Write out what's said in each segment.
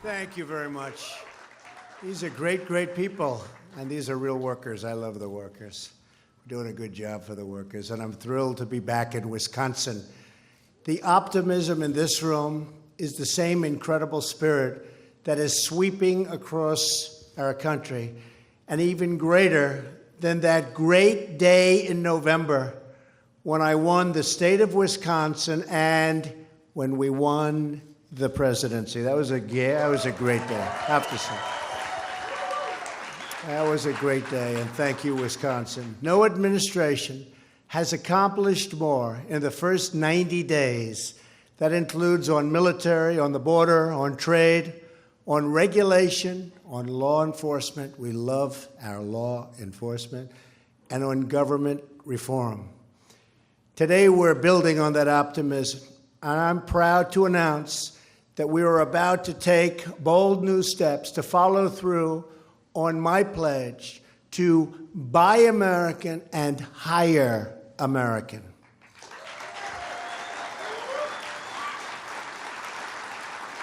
Thank you very much. These are great, great people, and these are real workers. I love the workers. We're doing a good job for the workers, and I'm thrilled to be back in Wisconsin. The optimism in this room is the same incredible spirit that is sweeping across our country, and even greater than that great day in November when I won the state of Wisconsin and when we won the presidency. That was a great day, I have to say. That was a great day, and thank you, Wisconsin. No administration has accomplished more in the first 90 days. That includes on military, on the border, on trade, on regulation, on law enforcement. We love our law enforcement, and on government reform. Today, we're building on that optimism, and I'm proud to announce that we are about to take bold new steps to follow through on my pledge to buy American and hire American.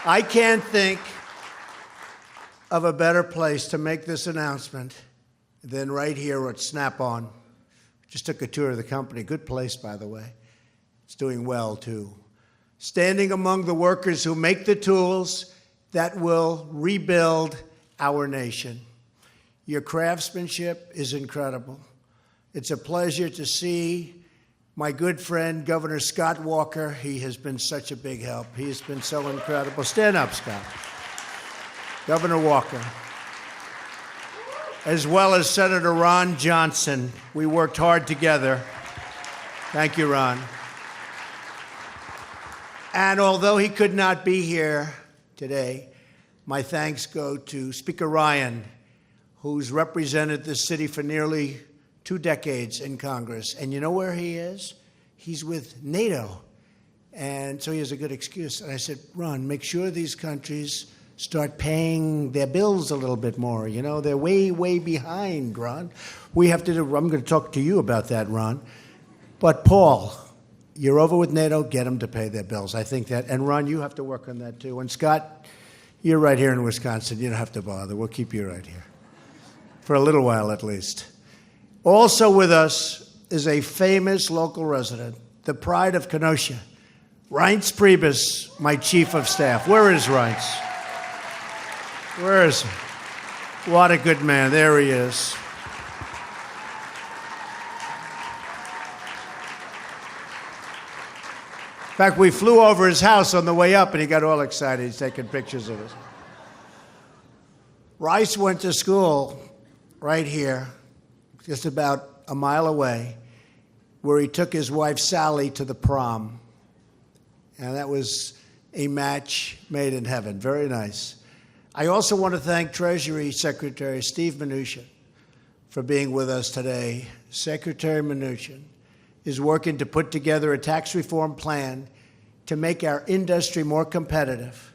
I can't think of a better place to make this announcement than right here at Snap-on. Just took a tour of the company. Good place, by the way. It's doing well, too. Standing among the workers who make the tools that will rebuild our nation. Your craftsmanship is incredible. It's a pleasure to see my good friend, Governor Scott Walker. He has been such a big help. He has been so incredible. Stand up, Scott. Governor Walker. As well as Senator Ron Johnson. We worked hard together. Thank you, Ron. And although he could not be here today, my thanks go to Speaker Ryan, who's represented this city for nearly 2 decades in Congress. And you know where he is? He's with NATO. And so he has a good excuse. And I said, Ron, make sure these countries start paying their bills a little bit more. You know, they're way, way behind, Ron. We have to do, I'm going to talk to you about that, Ron. But Paul, you're over with NATO, get them to pay their bills. I think that, and Ron, you have to work on that too. And Scott, you're right here in Wisconsin. You don't have to bother. We'll keep you right here. For a little while, at least. Also with us is a famous local resident, the pride of Kenosha, Reince Priebus, my chief of staff. Where is Reince? Where is he? What a good man. There he is. In fact, we flew over his house on the way up, and he got all excited. He's taking pictures of us. Rice went to school right here, just about a mile away, where he took his wife, Sally, to the prom. And that was a match made in heaven. Very nice. I also want to thank Treasury Secretary Steve Mnuchin for being with us today. Secretary Mnuchin is working to put together a tax reform plan to make our industry more competitive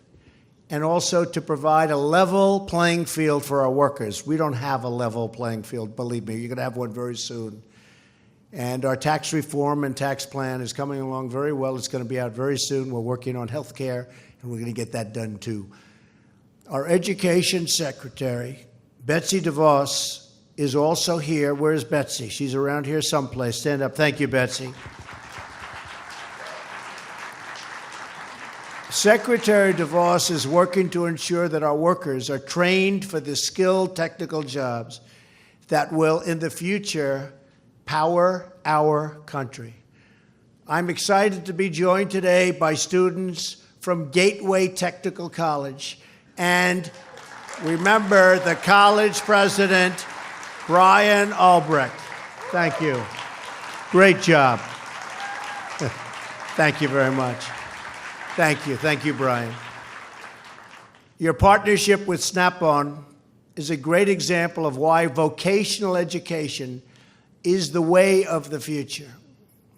and also to provide a level playing field for our workers. We don't have a level playing field, believe me. You're going to have one very soon. And our tax reform and tax plan is coming along very well. It's going to be out very soon. We're working on health care, and we're going to get that done, too. Our Education Secretary, Betsy DeVos, is also here. Where's Betsy? She's around here someplace. Stand up. Thank you, Betsy. Secretary DeVos is working to ensure that our workers are trained for the skilled technical jobs that will, in the future, power our country. I'm excited to be joined today by students from Gateway Technical College. And remember the college president, Brian Albrecht. Thank you. Great job. Thank you very much. Thank you. Thank you, Brian. Your partnership with Snap-on is a great example of why vocational education is the way of the future.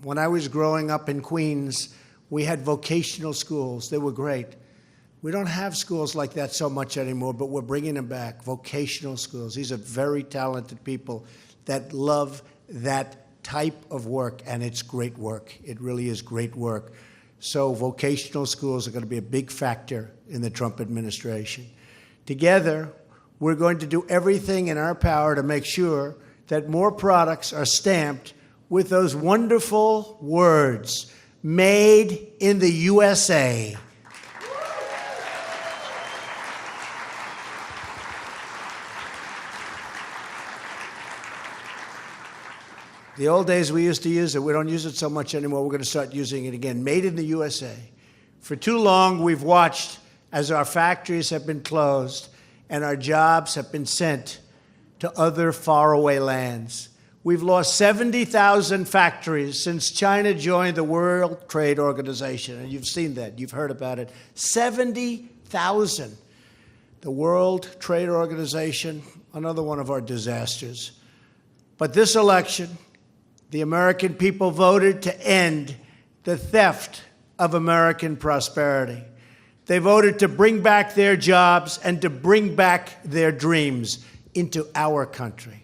When I was growing up in Queens, we had vocational schools. They were great. We don't have schools like that so much anymore, but we're bringing them back, vocational schools. These are very talented people that love that type of work, and it's great work. It really is great work. So vocational schools are going to be a big factor in the Trump administration. Together, we're going to do everything in our power to make sure that more products are stamped with those wonderful words, made in the USA. The old days we used to use it. We don't use it so much anymore. We're going to start using it again. Made in the USA. For too long, we've watched as our factories have been closed and our jobs have been sent to other faraway lands. We've lost 70,000 factories since China joined the World Trade Organization. And you've seen that. You've heard about it. 70,000. The World Trade Organization, another one of our disasters. But this election, the American people voted to end the theft of American prosperity. They voted to bring back their jobs and to bring back their dreams into our country.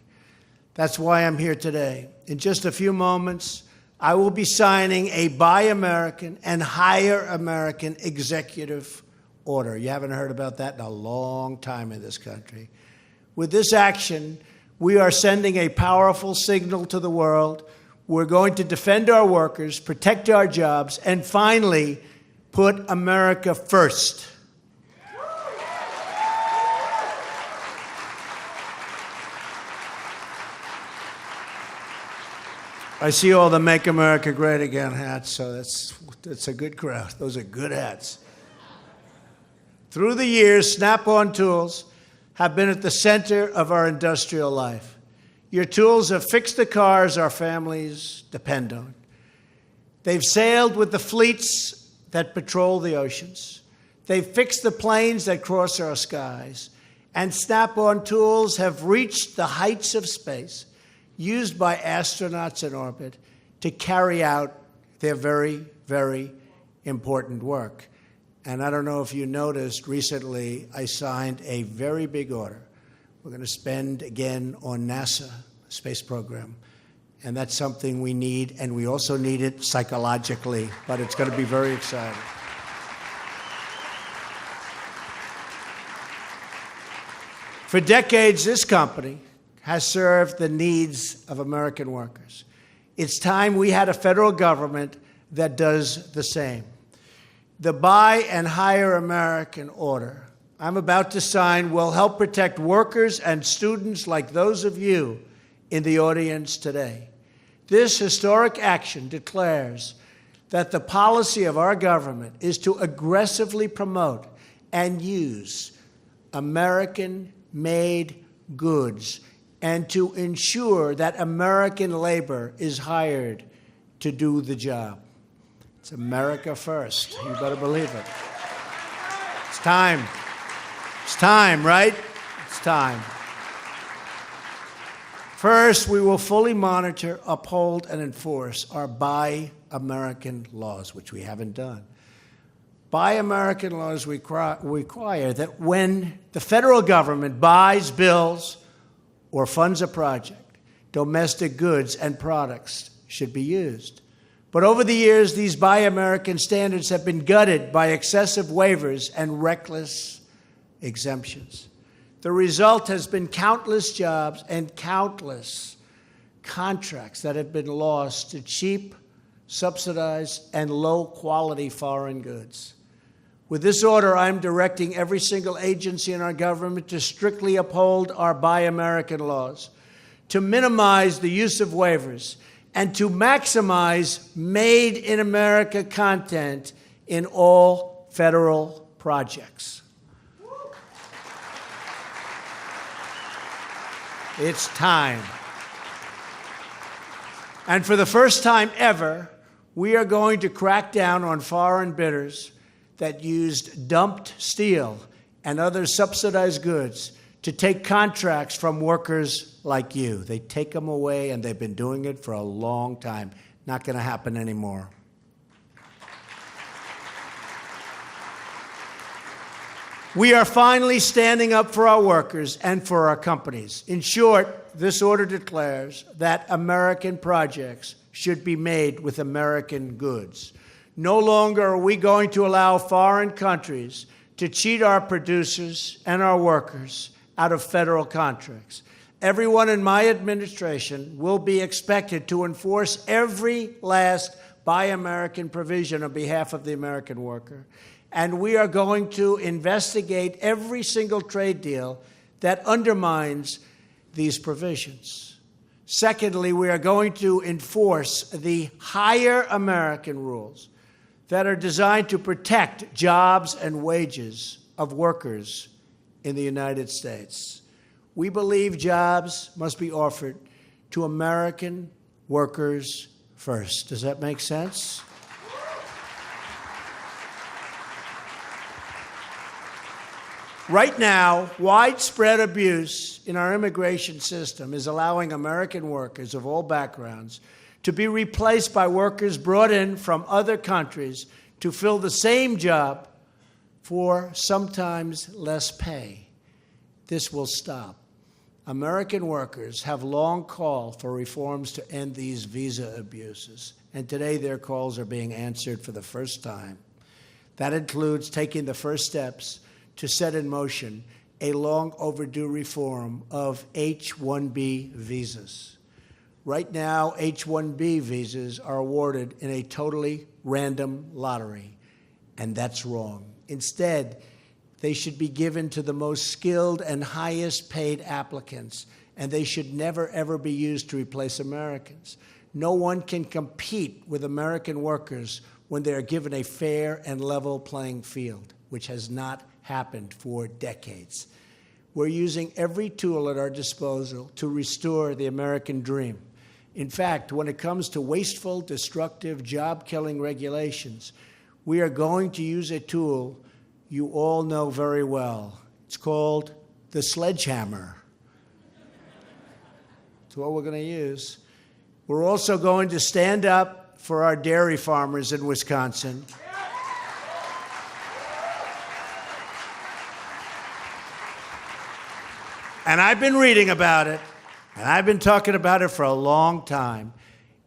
That's why I'm here today. In just a few moments, I will be signing a Buy American and Hire American executive order. You haven't heard about that in a long time in this country. With this action, we are sending a powerful signal to the world. We're going to defend our workers, protect our jobs, and finally, put America first. I see all the Make America Great Again hats, so that's a good crowd. Those are good hats. Through the years, Snap-on tools have been at the center of our industrial life. Your tools have fixed the cars our families depend on. They've sailed with the fleets that patrol the oceans. They've fixed the planes that cross our skies. And Snap-on tools have reached the heights of space, used by astronauts in orbit to carry out their very, very important work. And I don't know if you noticed, recently I signed a very big order. We're going to spend again on NASA space program. And that's something we need, and we also need it psychologically, but it's going to be very exciting. For decades, this company has served the needs of American workers. It's time we had a federal government that does the same. The Buy and Hire American order I'm about to sign will help protect workers and students like those of you in the audience today. This historic action declares that the policy of our government is to aggressively promote and use American-made goods and to ensure that American labor is hired to do the job. It's America first. You better believe it. It's time. It's time, right? It's time. First, we will fully monitor, uphold, and enforce our Buy American laws, which we haven't done. Buy American laws require that when the federal government buys, builds, or funds a project, domestic goods and products should be used. But over the years, these Buy American standards have been gutted by excessive waivers and reckless exemptions. The result has been countless jobs and countless contracts that have been lost to cheap, subsidized, and low-quality foreign goods. With this order, I'm directing every single agency in our government to strictly uphold our Buy American laws, to minimize the use of waivers, and to maximize Made in America content in all federal projects. It's time. And for the first time ever, we are going to crack down on foreign bidders that used dumped steel and other subsidized goods to take contracts from workers like you. They take them away, and they've been doing it for a long time. Not going to happen anymore. We are finally standing up for our workers and for our companies. In short, this order declares that American projects should be made with American goods. No longer are we going to allow foreign countries to cheat our producers and our workers out of federal contracts. Everyone in my administration will be expected to enforce every last Buy American provision on behalf of the American worker. And we are going to investigate every single trade deal that undermines these provisions. Secondly, we are going to enforce the higher American rules that are designed to protect jobs and wages of workers in the United States. We believe jobs must be offered to American workers first. Does that make sense? Right now, widespread abuse in our immigration system is allowing American workers of all backgrounds to be replaced by workers brought in from other countries to fill the same job for sometimes less pay. This will stop. American workers have long called for reforms to end these visa abuses, and today their calls are being answered for the first time. That includes taking the first steps to set in motion a long overdue reform of H-1B visas. Right now, H-1B visas are awarded in a totally random lottery, and that's wrong. Instead, they should be given to the most skilled and highest paid applicants, and they should never, ever be used to replace Americans. No one can compete with American workers when they are given a fair and level playing field, which has not happened for decades. We're using every tool at our disposal to restore the American dream. In fact, when it comes to wasteful, destructive, job-killing regulations, we are going to use a tool you all know very well. It's called the sledgehammer. That's what we're going to use. We're also going to stand up for our dairy farmers in Wisconsin. And I've been reading about it, and I've been talking about it for a long time,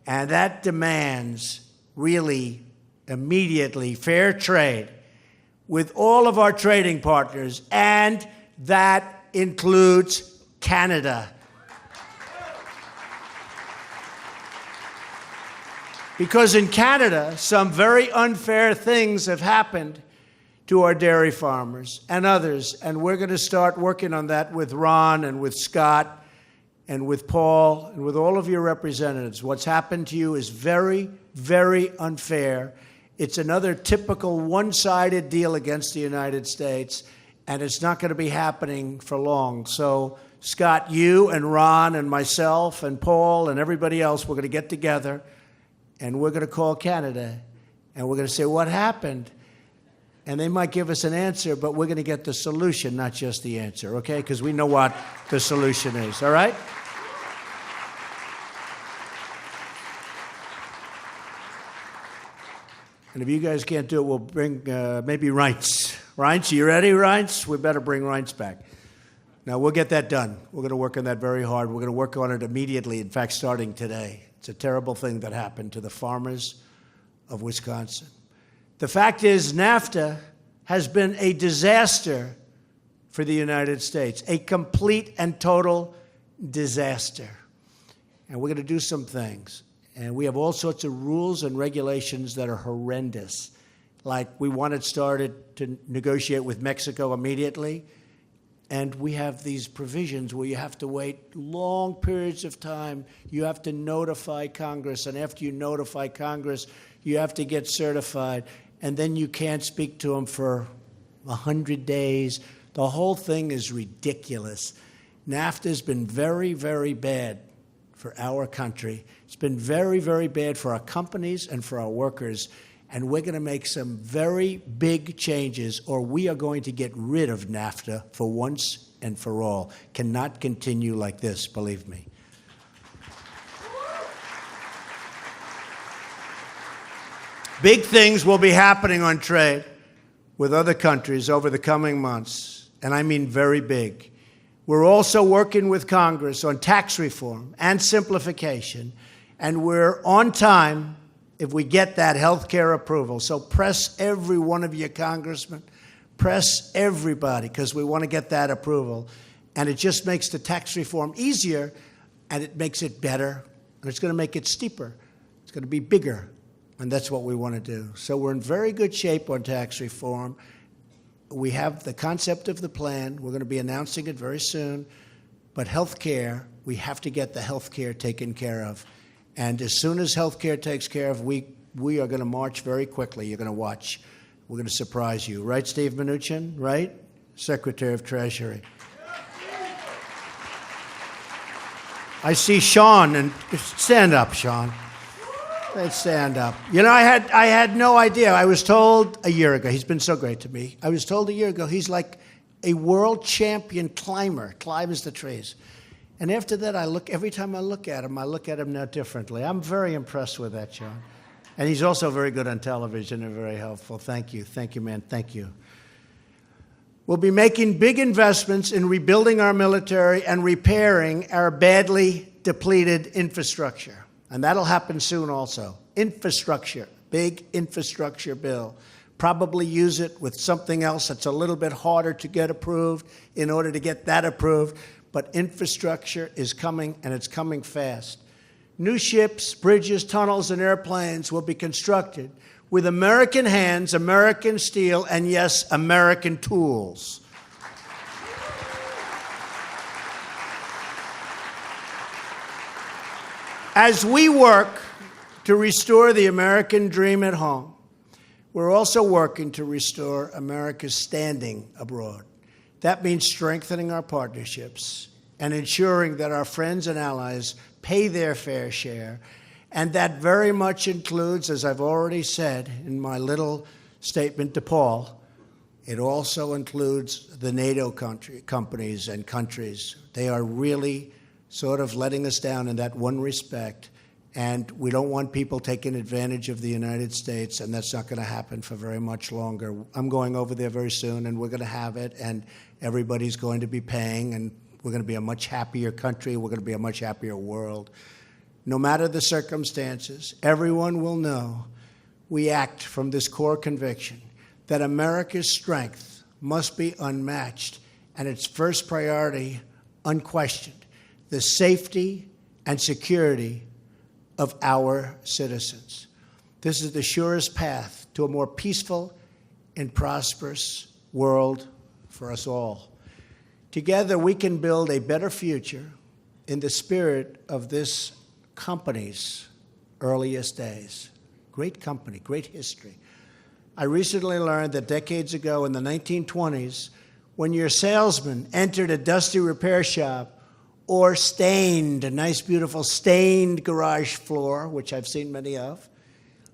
and that demands really immediately fair trade with all of our trading partners, and that includes Canada. Because in Canada, some very unfair things have happened to our dairy farmers and others, and we're going to start working on that with Ron and with Scott and with Paul and with all of your representatives. What's happened to you is very, very unfair. It's another typical one-sided deal against the United States, and it's not going to be happening for long. So, Scott, you and Ron and myself and Paul and everybody else, we're going to get together, and we're going to call Canada, and we're going to say, what happened? And they might give us an answer, but we're going to get the solution, not just the answer, okay? Because we know what the solution is, all right? And if you guys can't do it, we'll bring maybe Reince. Reince, you ready, Reince? We better bring Reince back. Now, we'll get that done. We're going to work on that very hard. We're going to work on it immediately, in fact, starting today. It's a terrible thing that happened to the farmers of Wisconsin. The fact is, NAFTA has been a disaster for the United States, a complete and total disaster. And we're going to do some things. And we have all sorts of rules and regulations that are horrendous. Like we wanted started to negotiate with Mexico immediately. And we have these provisions where you have to wait long periods of time. You have to notify Congress. And after you notify Congress, you have to get certified. And then you can't speak to them for 100 days. The whole thing is ridiculous. NAFTA has been very, very bad for our country. It's been very, very bad for our companies and for our workers. And we're going to make some very big changes, or we are going to get rid of NAFTA for once and for all. Cannot continue like this, believe me. Big things will be happening on trade with other countries over the coming months, and I mean very big. We're also working with Congress on tax reform and simplification, and we're on time if we get that health care approval. So press every one of you congressmen, press everybody, because we want to get that approval. And it just makes the tax reform easier, and it makes it better, and it's going to make it steeper. It's going to be bigger, and that's what we want to do. So we're in very good shape on tax reform. We have the concept of the plan. We're going to be announcing it very soon. But health care, we have to get the health care taken care of. And as soon as health care takes care of, we are going to march very quickly. You're going to watch. We're going to surprise you. Right, Steve Mnuchin? Right? Secretary of Treasury. I see Sean, and stand up, Sean. Let's stand up. You know, I had no idea. I was told a year ago, he's been so great to me. I was told a year ago, he's like a world champion climber, climbs the trees. And after that, every time I look at him now differently. I'm very impressed with that, Sean. And he's also very good on television and very helpful. Thank you, man, thank you. We'll be making big investments in rebuilding our military and repairing our badly depleted infrastructure. And that'll happen soon also. Infrastructure, big infrastructure bill. Probably use it with something else that's a little bit harder to get approved in order to get that approved. But infrastructure is coming, and it's coming fast. New ships, bridges, tunnels, and airplanes will be constructed with American hands, American steel, and yes, American tools. As we work to restore the American dream at home, we're also working to restore America's standing abroad. That means strengthening our partnerships and ensuring that our friends and allies pay their fair share. And that very much includes, as I've already said in my little statement to Paul, it also includes the NATO companies and countries. They are really sort of letting us down in that one respect. And we don't want people taking advantage of the United States, and that's not going to happen for very much longer. I'm going over there very soon, and we're going to have it, and everybody's going to be paying, and we're going to be a much happier country. We're going to be a much happier world. No matter the circumstances, everyone will know we act from this core conviction that America's strength must be unmatched, and its first priority, unquestioned, the safety and security of our citizens. This is the surest path to a more peaceful and prosperous world for us all. Together, we can build a better future in the spirit of this company's earliest days. Great company, great history. I recently learned that decades ago in the 1920s, when your salesman entered a dusty repair shop or stained, a nice, beautiful stained garage floor, which I've seen many of,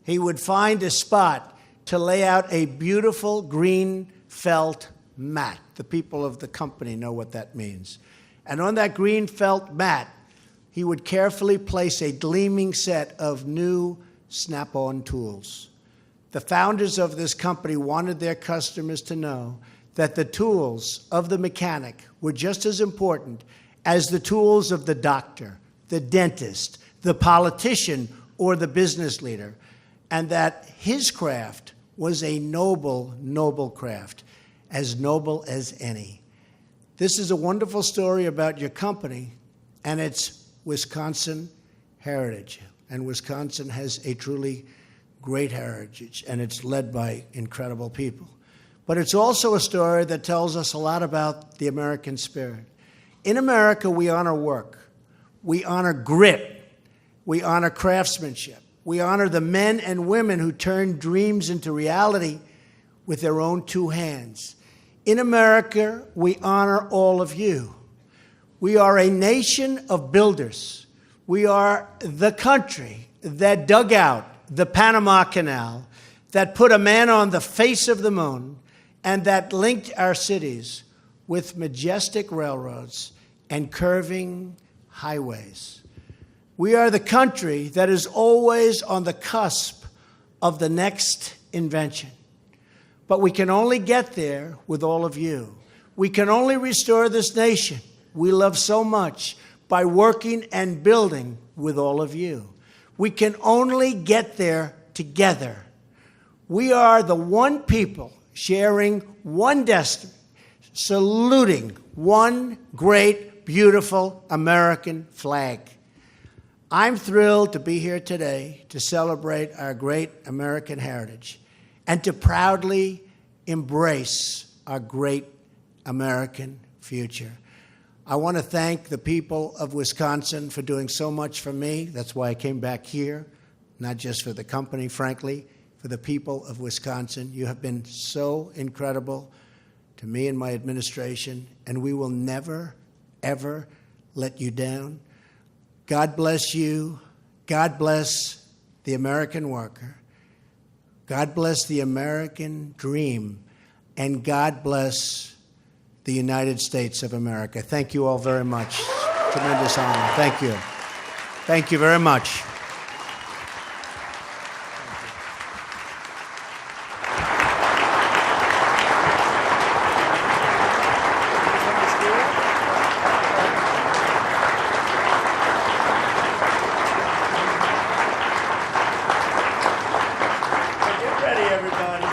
he would find a spot to lay out a beautiful green felt mat. The people of the company know what that means. And on that green felt mat, he would carefully place a gleaming set of new Snap-on tools. The founders of this company wanted their customers to know that the tools of the mechanic were just as important as the tools of the doctor, the dentist, the politician, or the business leader, and that his craft was a noble, noble craft, as noble as any. This is a wonderful story about your company and its Wisconsin heritage. And Wisconsin has a truly great heritage, and it's led by incredible people. But it's also a story that tells us a lot about the American spirit. In America, we honor work. We honor grit. We honor craftsmanship. We honor the men and women who turn dreams into reality with their own two hands. In America, we honor all of you. We are a nation of builders. We are the country that dug out the Panama Canal, that put a man on the face of the moon, and that linked our cities with majestic railroads and curving highways. We are the country that is always on the cusp of the next invention. But we can only get there with all of you. We can only restore this nation we love so much by working and building with all of you. We can only get there together. We are the one people sharing one destiny, saluting one great, beautiful American flag. I'm thrilled to be here today to celebrate our great American heritage and to proudly embrace our great American future. I want to thank the people of Wisconsin for doing so much for me. That's why I came back here, not just for the company, frankly, for the people of Wisconsin. You have been so incredible to me and my administration, and we will never, ever let you down. God bless you. God bless the American worker. God bless the American dream. And God bless the United States of America. Thank you all very much. Tremendous honor. Thank you. Thank you very much. Get ready, everybody.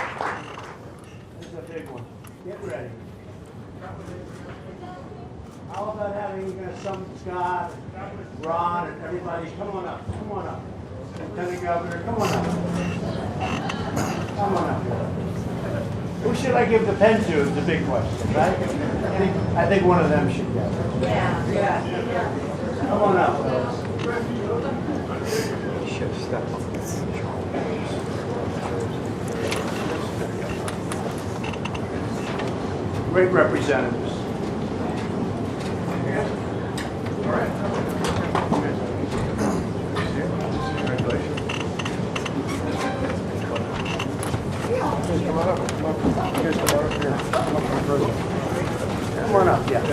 This is a big one. Get ready. How about having some Scott, Ron, and everybody? Come on up. Come on up. Lieutenant Governor, come on up. Come on up. Who should I give the pen to is the big question, right? I think one of them should get it. Yeah. Come on up, fellas. Should step up. Great representatives. All right. Congratulations. Come on up. Come on up, yeah.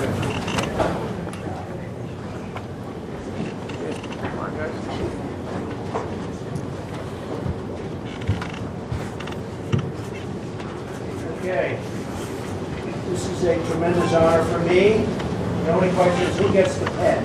Okay. This is a tremendous honor for me. The only question is who gets the pen.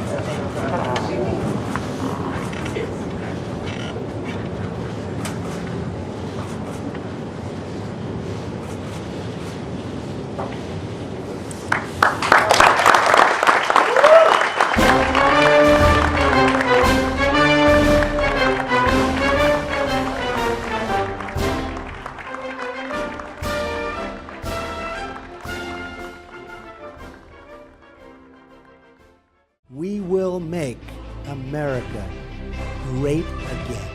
We will make America great again.